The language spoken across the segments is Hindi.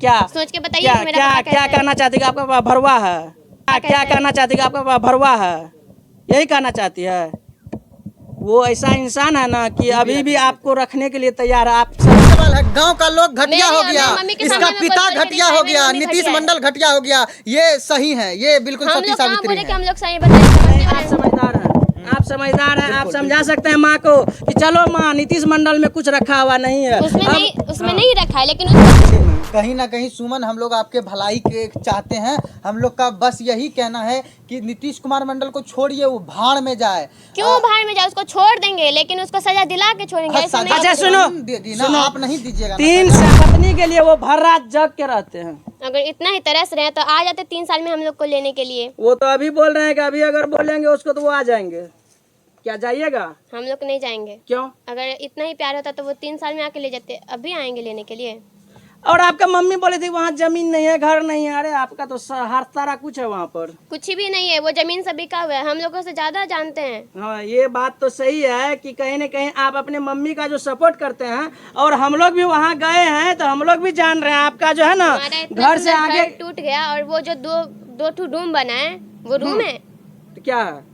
क्या सोच के बताइए क्या कि मेरा क्या पापा क्या कैसा है। कहना चाहती है? आपका पापा भरवा है? क्या कैसा है? कहना चाहती है? आपका पापा भरवा है? यही कहना चाहती है? वो ऐसा इंसान है ना कि अभी भी आपको रखने के लिए तैयार है। आप सवाल है, गांव का लोग घटिया मेरी हो और गया, मेरी मम्मी के इसका सामने में पिता कोई बोल के घटिया दिखाए, हो मेरी गया, मम्मी नीतीश घटिया है। मंडल घटिया हो गया, ये सही है, ये बिल्कुल हम सती लोग कहाँ सावित्री बोले कि है। हम लोग सही बताएं, समझने आप वाले हैं। समझदार हैं, आप समझदार हैं, आप समझा सकते हैं माँ को कि चलो माँ, नीतीश मंडल में कुछ रखा हुआ नहीं है। उसमें नहीं रखा है, लेकिन उसको कहीं ना कहीं सुमन, हम लोग आपके भलाई के चाहते हैं। हम लोग का बस यही कहना है कि नीतीश कुमार मंडल को छोड़िए, वो भाड़ में जाए। क्यों भाड़ में जाए? उसको छोड़ देंगे, लेकिन उसको सजा दिला के छोड़ेंगे। ऐसा नहीं अच्छा कि- सुनो, देगी ना, सुनो, आप नहीं दीजिएगा ना 3 सजा। पत्नी के लिए वो भर रात जग के रहते हैं। अगर इतना ही तरस रहे हैं तो आ जाते 3 साल में हम लोग को लेने के लिए। वो तो अभी बोल रहे हैं कि अभी अगर बोलेंगे उसको तो वो आ जाएंगे। क्या जाइएगा? हम लोग नहीं जाएंगे। क्यों? अगर इतना ही प्यार होता तो वो 3 साल में आके ले जाते, अभी आएंगे लेने के लिए। और आपका मम्मी बोली थी वहाँ जमीन नहीं है, घर नहीं है। अरे आपका तो हर सारा कुछ है वहाँ पर। कुछ भी नहीं है, वो जमीन सब बिका हुआ है, हम लोगों से ज्यादा जानते हैं। हाँ, ये बात तो सही है कि कहीं न कहीं आप अपने मम्मी का जो सपोर्ट करते हैं, और हम लोग भी वहाँ गए हैं तो हम लोग भी जान रहे हैं आपका जो है ना हमारा इतना घर से सुंदर आगे। घर टूट गया, और वो जो दो ठू रूम बना है, वो रूम है। तो क्या है?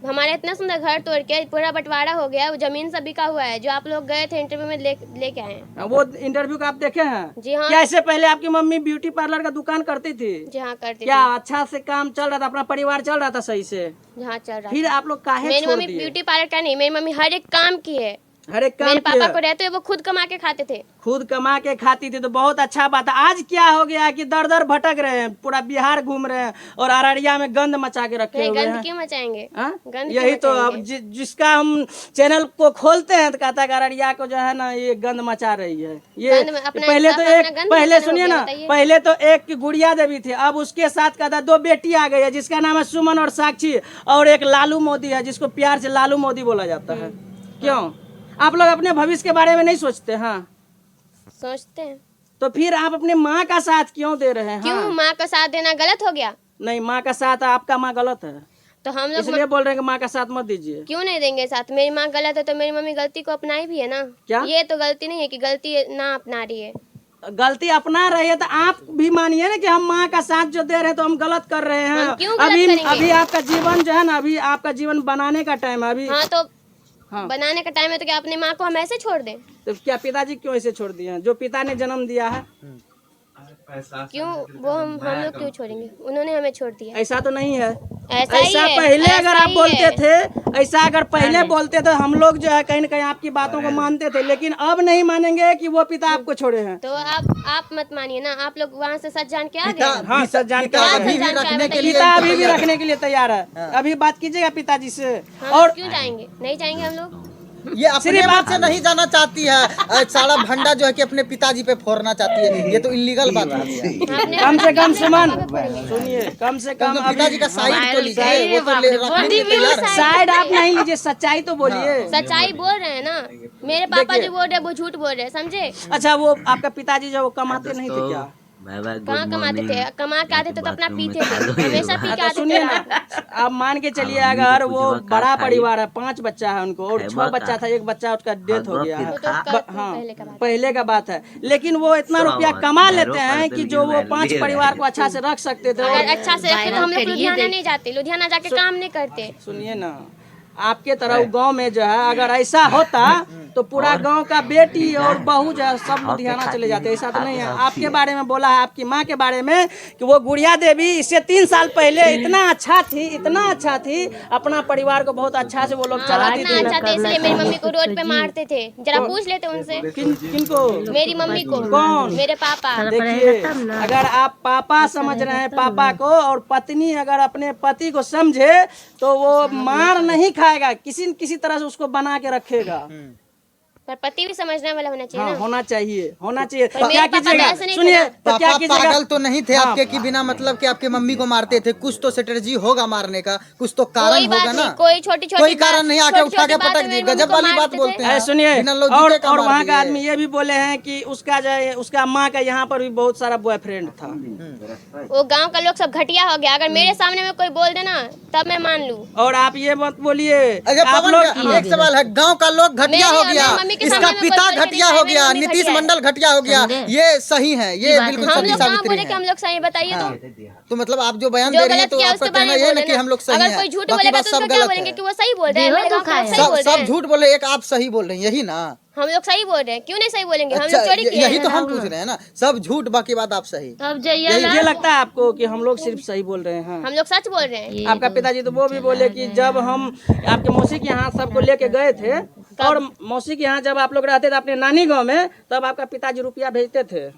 हमारा इतना सुंदर घर तोड़ के पूरा बंटवारा हो गया, वो जमीन सब बिका हुआ है, जो आप लोग गए थे इंटरव्यू में लेके आए हैं। वो इंटरव्यू का आप देखे हैं? जी हाँ। क्या इससे पहले आपकी मम्मी ब्यूटी पार्लर का दुकान करती थी? जी हाँ, करती क्या थी। अच्छा से काम चल रहा था? अपना परिवार चल रहा था सही से? जहाँ चल रहा फिर आप लोग काहे मेरी छोड़ मम्मी दिए? ब्यूटी पार्लर का नहीं, मेरी मम्मी हर एक काम की है। हर एक काम मेरे किया। पापा को रहते हुए वो खुद कमा के खाते थे। खुद कमा के खाती थी तो बहुत अच्छा बात है। आज क्या हो गया कि दर दर भटक रहे हैं, पूरा बिहार घूम रहे हैं और अररिया में गंद मचा के रखे हुए गंद हैं। क्यों मचाएंगे? हाँ? गंद यही क्यों तो अब मचाएंगे? जिसका हम चैनल को खोलते हैं तो कहता है कि अररिया को जो है ना ये गंद मचा रही है। ये गंद में अपना पहले तो इंसाफ, एक अपना गंद पहले मचाना सुनिए हो गया, ना, बताइए। पहले तो एक की गुड़िया देवी थी, अब उसके साथ कहता 2 बेटी आ गई है जिसका नाम है सुमन और साक्षी, और एक लालू मोदी है जिसको प्यार से लालू मोदी बोला जाता है। क्यों आप लोग अपने भविष्य के बारे में नहीं सोचते? हाँ, सोचते हैं। तो फिर आप अपने माँ का साथ क्यों दे रहे हैं? क्यों हाँ? माँ का साथ देना गलत हो गया? नहीं, माँ का साथ आपका माँ गलत है, तो हम लोग इसलिए बोल रहे हैं कि माँ का साथ मत दीजिए। क्यों नहीं देंगे साथ? मेरी माँ गलत है तो मेरी मम्मी गलती को अपनाई भी है ना। क्या? ये तो गलती नहीं है कि गलती ना अपना रही है। गलती अपना रही है तो आप भी मानिए ना कि हम माँ का साथ जो दे रहे हैं तो हम गलत कर रहे हैं। हम क्यों गलत अभी करेंगे? अभी आपका जीवन जो है ना, अभी आपका जीवन बनाने का टाइम है अभी। हाँ, तो हाँ, बनाने का टाइम है तो क्या अपने माँ को हम ऐसे छोड़ दें? तो क्या पिताजी क्यों ऐसे छोड़ दिए हैं? जो पिता ने जन्म दिया है, क्यों वो हम लोग क्यों छोड़ेंगे? उन्होंने हमें छोड़ दिया। ऐसा तो नहीं है। ऐसा ही है, पहले अगर ऐसा आप ही बोलते है। थे, ऐसा अगर पहले बोलते तो हम लोग जो है कहीं न कहीं आपकी बातों को मानते थे, लेकिन अब नहीं मानेंगे कि वो पिता आपको छोड़े हैं। तो आप मत मानिए ना, आप लोग वहाँ से सच जान के आ गए। हाँ, सच जान के आ अभी गए। भी रखने के लिए पिता अभी भी रखने के लिए तैयार है। अभी बात कीजिएगा पिताजी से। हम और क्यों जाएंगे? नहीं जाएंगे हम लोग। ये अपने बात से नहीं जाना चाहती है, सारा भंडा जो है कि अपने पिताजी पे फोड़ना चाहती है, ये तो इलीगल बात है। कम से कम सुमन सुनिए, कम से कम तो पिताजी का साइड तो लीजिए, वो तो रखने के लिए तैयार है। साइड आप नहीं लीजिए, सच्चाई तो बोलिए। सच्चाई बोल रहे हैं ना, मेरे पापा जो बोल रहे हैं वो झूठ बोल रहे हैं, समझे? अच्छा, वो आपका पिताजी जो वो कमाते नहीं थे क्या? कहाँ कमाते थे? कमा के आते थे तो अपना पीते थे, हमेशा पी के अच्छा आते सुनिए थे। ना, आप मान के चलिए अगर वो बड़ा परिवार है, 5 बच्चा है उनको, और 6 बच्चा था, एक बच्चा उसका डेथ हो गया है। वो तो हाँ, पहले का बात। पहले का बात है, लेकिन वो इतना रुपया कमा लेते हैं कि जो वो 5 परिवार को अच्छा से रख सकते थे। अगर और अच्छा से रखते तो हम लोग लुधियाना नहीं जाते, लुधियाना जाके काम नहीं करते। सुनिए ना, आपके तरह गांव में जो है अगर ऐसा होता तो पूरा गांव का बेटी और बहू जो है सब लुधियाना चले जाते। ऐसा तो नहीं है। आपके बारे में बोला है, आपकी माँ के बारे में, कि वो गुड़िया देवी इससे 3 साल पहले इतना अच्छा थी, इतना अच्छा थी, अपना परिवार को बहुत अच्छा से वो लोग चलाती इतना थी। अच्छा था, इसलिए मेरी मम्मी को रोड पे मारते थे। जरा पूछ लेते उनसे। किनको? मेरी मम्मी को। कौन? मेरे पापा। देखिए, अगर आप पापा समझ रहे हैं पापा को, और पत्नी अगर अपने पति को समझे तो वो मार नहीं खाएगा, किसी न किसी तरह से उसको बना के रखेगा। पर पति भी समझने वाला होना चाहिए हाँ, ना। होना चाहिए, होना चाहिए। पर क्या मेरे पापा कीजिएगा? ऐसे नहीं थे सुनिए, ना। तो क्या पापा कीजिएगा? पागल तो नहीं थे आपके कि बिना मतलब कि आपके मम्मी को मारते थे। कुछ तो स्ट्रेटजी होगा मारने का, कुछ तो कारण कोई बात होगा ना। नहीं, कोई छोटी छोटी कोई कारण नहीं, आके उठा के पटक दी। गजब वाली बात बोलते हैं। सुनिए, बिना लॉजिक का और मार वहाँ का दिए। आदमी ये भी बोले हैं कि उसका जो है, उसका माँ का यहाँ पर भी बहुत सारा बॉयफ्रेंड था। वो गांव का लोग सब घटिया हो गया। अगर मेरे सामने में कोई बोल देना तब मैं मान लूं। और आप ये मत बोलिए अच्छा आप पवन लोग। एक सवाल है, गांव का लोग घटिया हो मेरी गया, और मेरी मम्मी के इसका सामने में पिता बोल के घटिया दिखाया, हो मेरी गया, मम्मी नीतीश घटिया है। मंडल घटिया हो गया, ये सही है, ये बिल्कुल हम सती लोग कहाँ सावित्री बोले कि है। हम लोग सही, बताइए हाँ। तो। तो मतलब आप जो बयान जो दे रही हैं गलत तो किया आपका उसके बारे कहना में ये है बोले ना कि हम लोग सही अगर हैं, कोई झूठ बाकी बोलेगा बात तो सब उसका क्या गलत बोलेंगे है। कि वो सही बोल रहे हैं, मेरे गाँव के लोग सही बोल रहे सब हैं। झूठ बोले, एक आप सही बोल रहे हैं, यही ना? हम लोग सही बोल रहे हैं, क्यों नहीं सही बोलेंगे? हम अच्छा, लोग चोरी किए यही हैं। तो हम पूछ रहे हैं ना, सब झूठ बाकी बात आप सही। अब जाइए ये लगता है आपको कि हम लोग सिर्फ सही बोल रहे हैं? हम लोग सच बोल रहे हैं। आपका पिताजी तो वो भी बोले कि जब हम आपके मौसी के यहाँ सबको लेके गए थे और मौसी के यहाँ जब आप लोग रहते थे अपने नानी गांव में, तब आपका पिताजी रुपया भेजते थे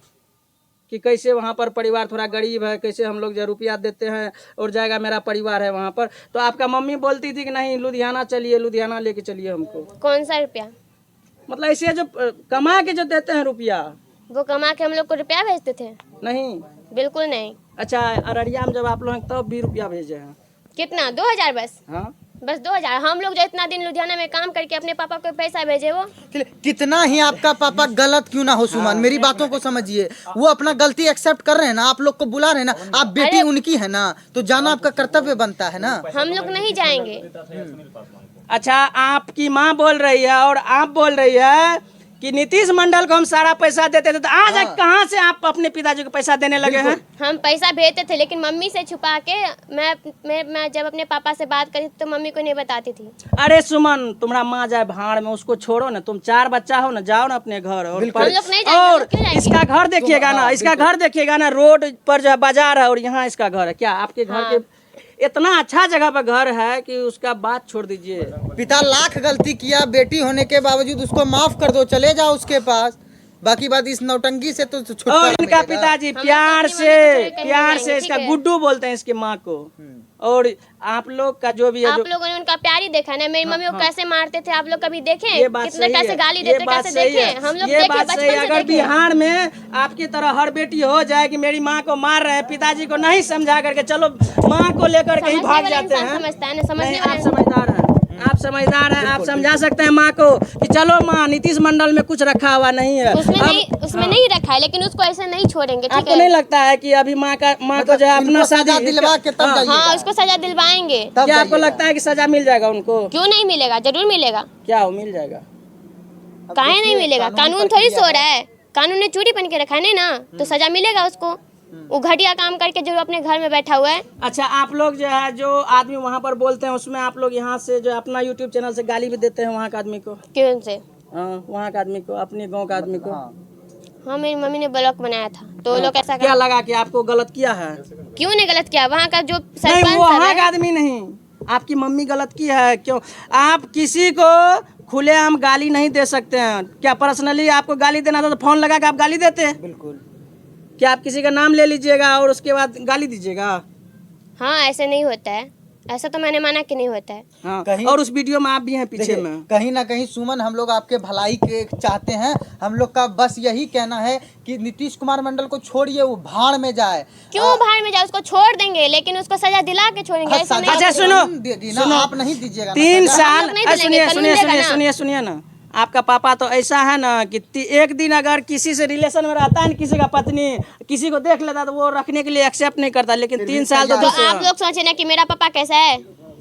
कि कैसे वहाँ पर परिवार थोड़ा गरीब है, कैसे हम लोग जो रुपया देते हैं और जाएगा मेरा परिवार है वहाँ पर। तो आपका मम्मी बोलती थी कि नहीं लुधियाना चलिए, लुधियाना लेके चलिए हमको। कौन सा रुपया? मतलब ऐसे जो कमा के जो देते हैं रुपया, वो कमा के हम लोग को रुपया भेजते थे? नहीं। बिल्कुल नहीं। अच्छा, अररिया में जब आप लोग तब भी रुपया भेजे हैं? कितना? 2000 बस? हाँ, बस 2000। हम लोग जो इतना दिन लुधियाना में काम करके अपने पापा को पैसा भेजे, वो कितना ही आपका पापा गलत क्यों ना हो सुमन, मेरी बातों को समझिए, वो अपना गलती एक्सेप्ट कर रहे हैं ना, आप लोग को बुला रहे हैं ना, आप बेटी उनकी है ना, तो जाना आपका कर्तव्य बनता है ना। हम लोग नहीं जाएंगे। अच्छा, आपकी माँ बोल रही है और आप बोल रही है कि नीतीश मंडल को हम सारा पैसा देते थे, तो आज कहाँ से आप अपने पिताजी को पैसा देने लगे हैं? हम पैसा भेजते थे लेकिन मम्मी से छुपा के। मैं जब अपने पापा से बात करी तो मम्मी को नहीं बताती थी। अरे सुमन, तुम्हारा माँ जाए भाड़ में, उसको छोड़ो ना, तुम 4 बच्चा हो ना, जाओ ना अपने घर। और हम लोग नहीं जाएंगे, हम और लोग क्यों जाएंगे? इसका घर देखिएगा ना, इसका घर देखिएगा ना, रोड पर जो है बाजार है और यहाँ इसका घर है। क्या आपके घर के इतना अच्छा जगह पर घर है कि उसका बात छोड़ दीजिए। पिता लाख गलती किया, बेटी होने के बावजूद उसको माफ कर दो, चले जाओ उसके पास, बाकी बात इस नौटंकी से तो छुटकारा और इनका मिलेगा। पिताजी हम लोग प्यार अपनी से मम्मी को प्यार कहीं से नहीं इसका जाएंगे, ठीक है? गुड्डू बोलते हैं इसकी माँ को। और आप लोग का जो भी है, आप जो लोगों ने उनका प्यार ही देखा ना। मेरी मम्मी को कैसे मारते थे आप लोग कभी देखे? ये बात कितने सही कैसे है, गाली ये देते, बात कैसे सही देखे? है, हम लोग ये देखे, बात सही बचपन है। से अगर देखे। बिहार में आपकी तरह हर बेटी हो जाए कि मेरी माँ को मार रहे हैं, पिताजी को नहीं समझा करके चलो माँ को लेकर कहीं समझने भाग वाला जाते इंसान हैं। समझता है ना, समझने नहीं, वाला आप समझदार हैं, आप समझदार हैं, आप समझा सकते हैं माँ को कि चलो माँ, नीतीश मंडल में कुछ रखा हुआ नहीं है। उसमें नहीं रखा है, लेकिन उसको ऐसे नहीं छोड़ेंगे, ठीक आपको नहीं है? लगता है कि अभी माँ को जो है अपना इनको सजा शादी दिलवा के तब जाइएगा। हाँ, उसको सजा दिलवाएंगे। तब क्या आपको जाइएगा। लगता है कि सजा मिल जाएगा उनको? क्यों नहीं मिलेगा? जरूर मिलेगा। क्या हो, मिल जाएगा? काहे नहीं मिलेगा? कानून थोड़ी सो रहा है, कानून ने चूड़ी बन के रखा है नहीं ना, तो सजा मिलेगा उसको। वो घटिया काम करके जो अपने घर में बैठा हुआ है। अच्छा, आप लोग जो है जो आदमी वहाँ पर बोलते हैं उसमें आप लोग यहाँ से जो अपना यूट्यूब चैनल से गाली भी देते हैं वहाँ के आदमी को? क्यों से? हाँ, वहाँ के आदमी को, अपने गांव के आदमी को। हाँ, मेरी मम्मी ने ब्लॉग बनाया था तो वो लोग ऐसा क्या लगा कि आपको गलत किया है? क्यों नहीं गलत किया? वहाँ का जो नहीं, सरपंच वहाँ है का आदमी नहीं, आपकी मम्मी गलत की है। क्यों आप किसी को खुलेआम गाली नहीं दे सकते हैं? क्या पर्सनली आपको गाली देना था तो फोन लगा के आप गाली देते हैं? बिल्कुल। क्या आप किसी का नाम ले लीजिएगा और उसके बाद गाली दीजिएगा? हाँ, ऐसे नहीं होता है, ऐसा तो मैंने माना कि नहीं होता है। हाँ, कहीं- और उस वीडियो में आप भी हैं पीछे देखिए, में। कहीं ना कहीं सुमन हम लोग आपके भलाई के चाहते हैं, हम लोग का बस यही कहना है कि नीतीश कुमार मंडल को छोड़िए, वो भाड़ में जाए। क्यों भाड़ में जाए? उसको छोड़ देंगे लेकिन उसको सजा दिला के छोड़ेंगे, ऐसा नहीं। अच्छा, सुनो, सुनो, आप नहीं दीजिएगा ना 3 सजा। साल। हम लोग नहीं अरे दिलेंगे, सुनिए कानून सुनिए देगा सुनिए ना। सुनिए सुनिए ना, आपका पापा तो ऐसा है ना कि एक दिन अगर किसी से रिलेशन में रहता है ना, किसी का पत्नी किसी को देख लेता है, तो वो रखने के लिए एक्सेप्ट नहीं करता, लेकिन 3 साल तो तो आप लोग सोचे ना कि मेरा पापा कैसा है,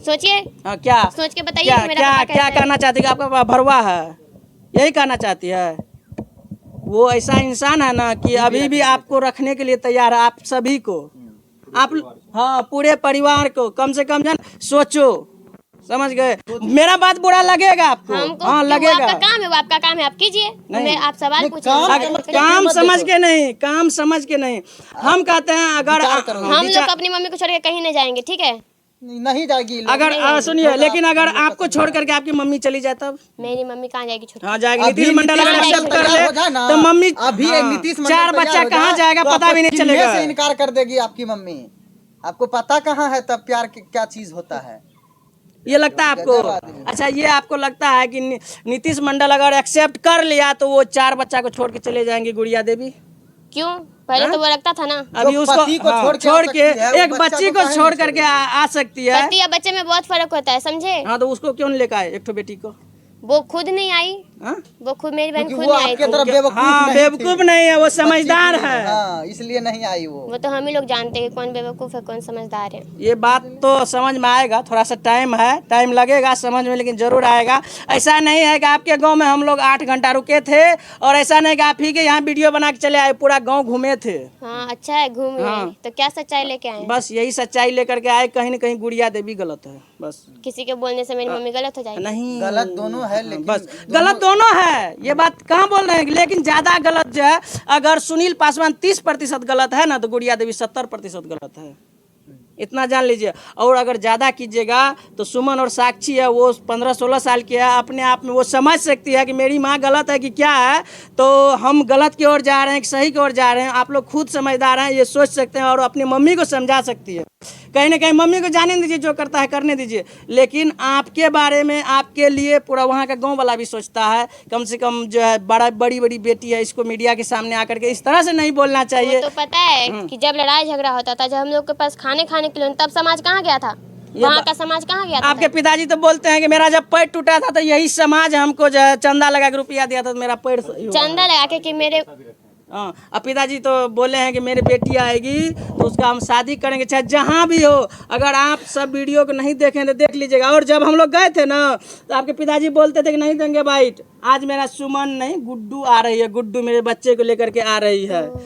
सोचिए, हाँ, क्या सोच के बताइए क्या कि मेरा क्या पापा क्या कैसा है। कहना चाहती है कि आपका पापा भरवा है? यही कहना चाहती है? वो ऐसा इंसान है ना कि अभी भी आपको रखने के लिए तैयार है, आप सभी को, आप हाँ पूरे परिवार को। कम से कम जान सोचो, समझ गए? मेरा बात बुरा लगेगा आपको? हमको हाँ, क्यों? लगेगा। वो आपका काम है, वो आपका काम है, आप कीजिए। नहीं। आप सवाल नहीं, पूछिए। काम अगर काम समझ के नहीं, काम समझ के नहीं, हम कहते हैं अगर विचार करो। हम लोग अपनी मम्मी को छोड़ के कहीं नहीं जाएंगे, ठीक है? नहीं जाएगी लोग। अगर सुनिए, लेकिन अगर आपको छोड़ करके आपकी मम्मी चली जाए तब? मेरी मम्मी कहाँ जाएगी छोड़? हाँ, जाएगी। अभी नीतीश मंडल अगर नीतीश एक्सेप्ट मंडल कर तैयार ले हो जाए ना, तो मम्मी अभी हाँ, नीतीश मंडल 4 तैयार बच्चा हो कहाँ जाए, जाएगा तो पता आपको भी नहीं चिन्हने चलेगा। से इनकार कर देगी आपकी मम्मी। आपको पता कहाँ है तब प्यार क्या चीज होता है? ये लगता है आपको? गजब आदमी। अच्छा, ये आपको लगता है कि नीतीश मंडल अगर एक्सेप्ट कर लिया तो वो 4 बच्चा को छोड़ के चले जाएंगे गुड़िया देवी? क्यों? पहले तो वो रखता था ना। अभी जो उसको पति को हाँ, छोड़ के आ छोड़ सकती के है, वो एक बच्चा बच्ची को को काहे छोड़ नहीं करके आ सकती है। पति या बच्चे में बहुत फर्क होता है, समझे? हाँ, तो उसको क्यों नहीं लेकर आए एक ठो बेटी को? वो खुद नहीं आई, हाँ? वो खुद मेरी बहन क्योंकि खुद वो नहीं आई आपके थी। तरफ बेवकूफ हाँ नहीं बेवकूफ थी। नहीं है, वो समझदार है। हाँ इसलिए नहीं आई वो। वो तो हम ही लोग जानते हैं कि कौन बेवकूफ़ है कौन समझदार है। ये बात तो समझ में आएगा, थोड़ा सा टाइम है, टाइम लगेगा समझ में, लेकिन जरूर आएगा। ऐसा नहीं है कि आपके गांव में हम लोग 8 घंटा रुके थे, और ऐसा नहीं कि आप ही के यहाँ वीडियो बना के चले आए, पूरा गांव घूमे थे। हाँ अच्छा है घूमे हाँ। तो क्या सच्चाई लेके आए? बस यही सच्चाई लेकर के आए, कहीं न कहीं गुड़िया देवी गलत है बस। किसी के बोलने से मेरी मम्मी गलत हो जाएगी? नहीं गलत दोनों है लेकिन बस गलत दोनों है, ये बात कहाँ बोल रहे हैं, लेकिन ज्यादा गलत जो है, अगर सुनील पासवान 30% गलत है ना, तो गुड़िया देवी 70% गलत है, इतना जान लीजिए। और अगर ज़्यादा कीजिएगा तो सुमन और साक्षी है, वो 15-16 साल की है, अपने आप में वो समझ सकती है कि मेरी माँ गलत है कि क्या है, तो हम गलत की ओर जा रहे हैं कि सही की ओर जा रहे हैं। आप लोग खुद समझदार हैं, ये सोच सकते हैं, और अपनी मम्मी को समझा सकती है। कहीं ना कहीं मम्मी को जाने दीजिए, जो करता है करने दीजिए, लेकिन आपके बारे में, आपके लिए पूरा वहाँ का गांव वाला भी सोचता है। कम से कम जो है बड़ी बड़ी बेटी है, इसको मीडिया के सामने आकर के इस तरह से नहीं बोलना चाहिए। वो तो पता है कि जब लड़ाई झगड़ा होता था, जब हम लोग के पास खाने के लिए, तब समाज कहाँ गया था? वहाँ का समाज कहाँ गया था? आपके पिताजी तो बोलते हैं कि मेरा जब पैर टूटा था तो यही समाज हमको जो है चंदा लगा के रुपया दिया था, तो मेरा पैर चंदा लगा के कि मेरे हाँ। अब पिताजी तो बोले हैं कि मेरी बेटी आएगी तो उसका हम शादी करेंगे, चाहे जहाँ भी हो। अगर आप सब वीडियो को नहीं देखें तो देख लीजिएगा। और जब हम लोग गए थे ना, तो आपके पिताजी बोलते थे कि नहीं देंगे बाइट। आज मेरा सुमन नहीं, गुड्डू आ रही है, गुड्डू मेरे बच्चे को लेकर के आ रही है।